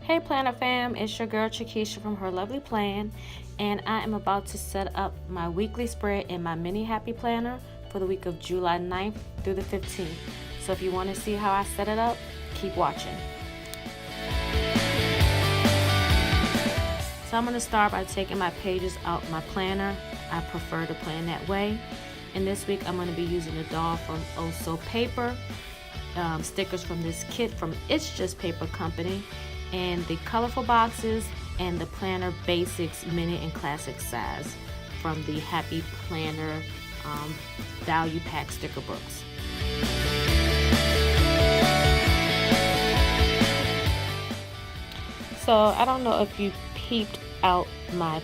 Hey Planner fam, it's your girl Chakisha from Her Lovely Plan, and I am about to set up my weekly spread in my mini happy planner for the week of July 9th through the 15th. So if you want to see how I set it up, keep watching. So I'm going to start by taking my pages out my planner. I prefer to plan that way. And this week I'm going to be using a doll from Oh So Paper, stickers from this kit from It's Just Paper Company, and the colorful boxes and the planner basics mini and classic size from the Happy Planner value pack sticker books. So I don't know if you peeped out my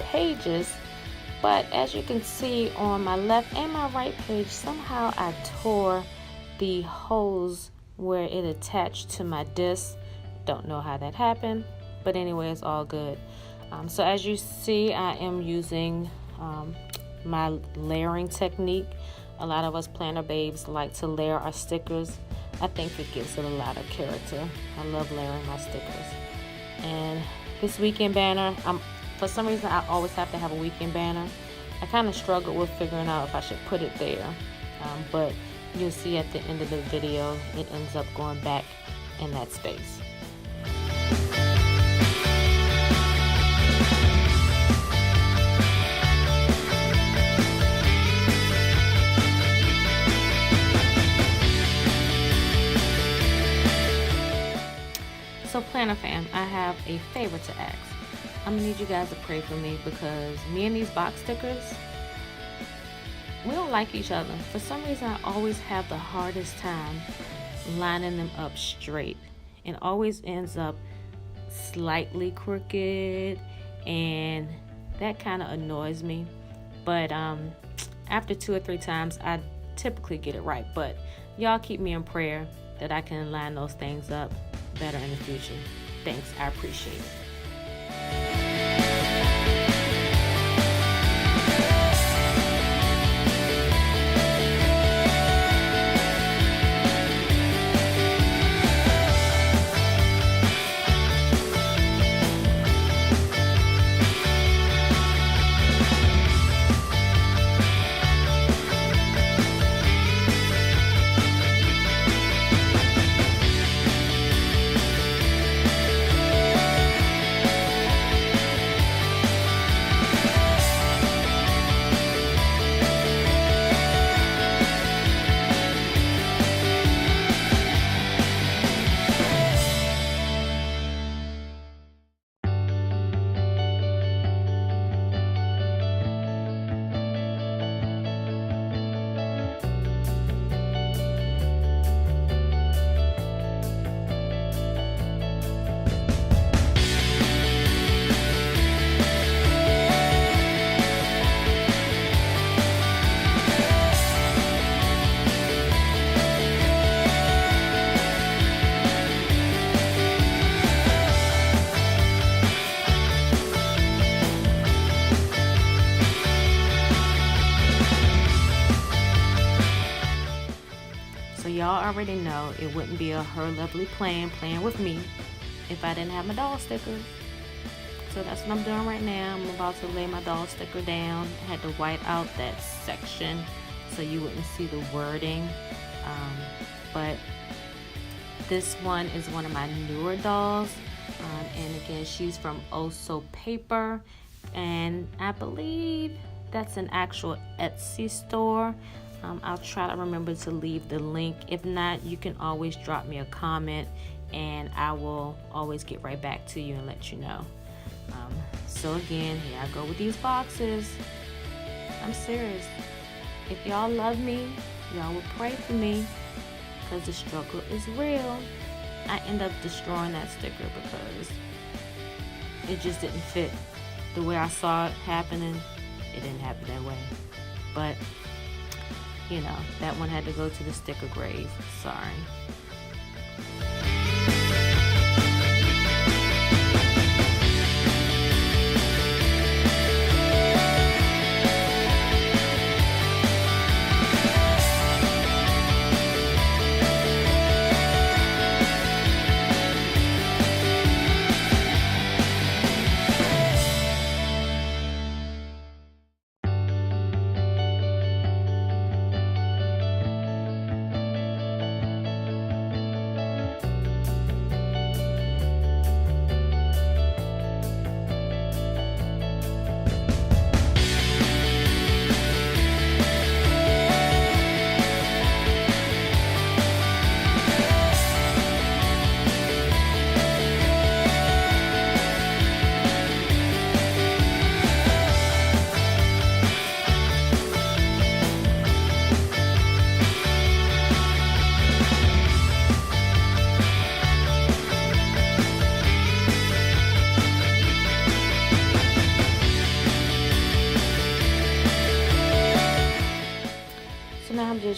pages, but as you can see on my left and my right page, somehow I tore the hose where it attached to my disc. Don't know how that happened, but anyway, it's all good. So as you see, I am using my layering technique. A lot of us planner babes like to layer our stickers. I think it gives it a lot of character. I love layering my stickers. And this weekend banner, for some reason I always have to have a weekend banner. I kind of struggle with figuring out if I should put it there, but you'll see at the end of the video it ends up going back in that space. So Planner fam, I have a favor to ask. I'm gonna need you guys to pray for me because me and these box stickers, we don't like each other. For some reason, I always have the hardest time lining them up straight, and always ends up slightly crooked, and that kind of annoys me. But after 2 or 3 times, I typically get it right. But y'all keep me in prayer that I can line those things up better in the future. Thanks, I appreciate it. So y'all already know it wouldn't be a Her Lovely Plan with me if I didn't have my doll stickers. So that's what I'm doing right now. I'm about to lay my doll sticker down. I had to white out that section so you wouldn't see the wording. But this one is one of my newer dolls. And again, she's from Oh So Paper. And I believe that's an actual Etsy store. I'll try to remember to leave the link. If not, you can always drop me a comment and I will always get right back to you and let you know. So again, here I go with these boxes. I'm serious. If y'all love me, y'all will pray for me because the struggle is real. I end up destroying that sticker because it just didn't fit the way I saw it happening. It didn't happen that way. But you know, that one had to go to the sticker grave. Sorry.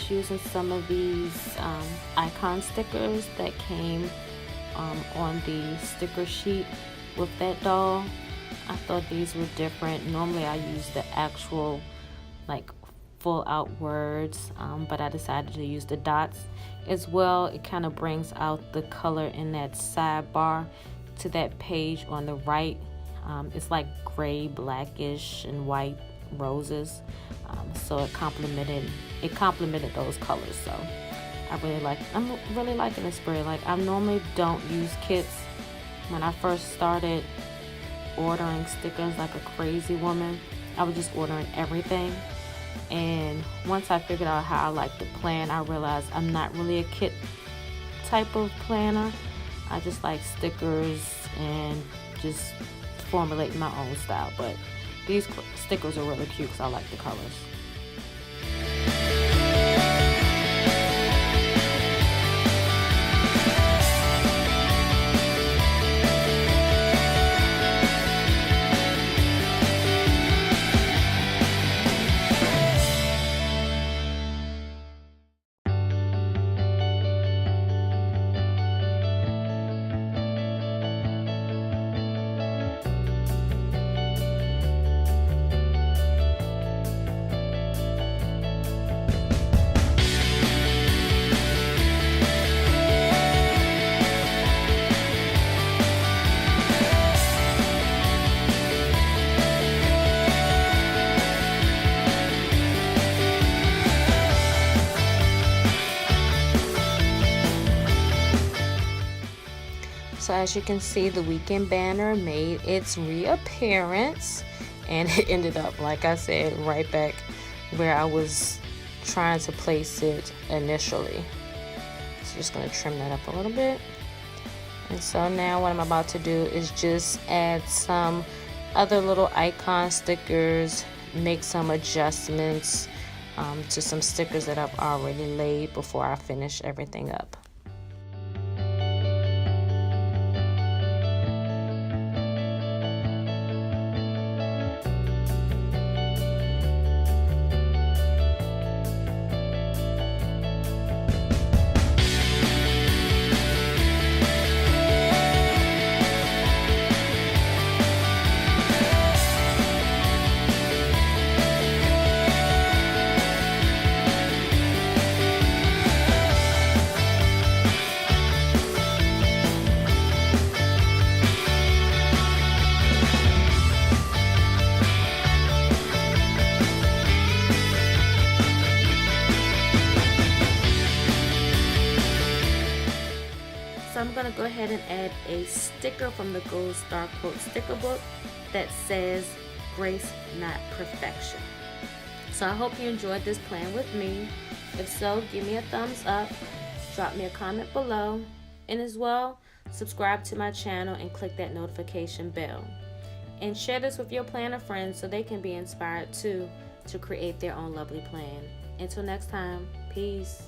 just using some of these icon stickers that came on the sticker sheet with that doll. I thought these were different. Normally I use the actual like full out words, but I decided to use the dots as well. It kind of brings out the color in that sidebar to that page on the right. It's like gray, blackish, and white roses, so it complemented those colors. So I'm really liking this spread. Like, I normally don't use kits. When I first started ordering stickers like a crazy woman, I was just ordering everything. And once I figured out how I like to plan, I realized I'm not really a kit type of planner. I just like stickers and just formulate my own style. But these stickers are really cute because I like the colors. So as you can see, the weekend banner made its reappearance, and it ended up, like I said, right back where I was trying to place it initially. So just going to trim that up a little bit. And so now what I'm about to do is just add some other little icon stickers, make some adjustments to some stickers that I've already laid before I finish everything up. So I'm going to go ahead and add a sticker from the Gold Star Quote sticker book that says grace, not perfection. So I hope you enjoyed this plan with me. If so, give me a thumbs up, drop me a comment below, and as well, subscribe to my channel and click that notification bell. And share this with your planner friends so they can be inspired too to create their own lovely plan. Until next time, peace.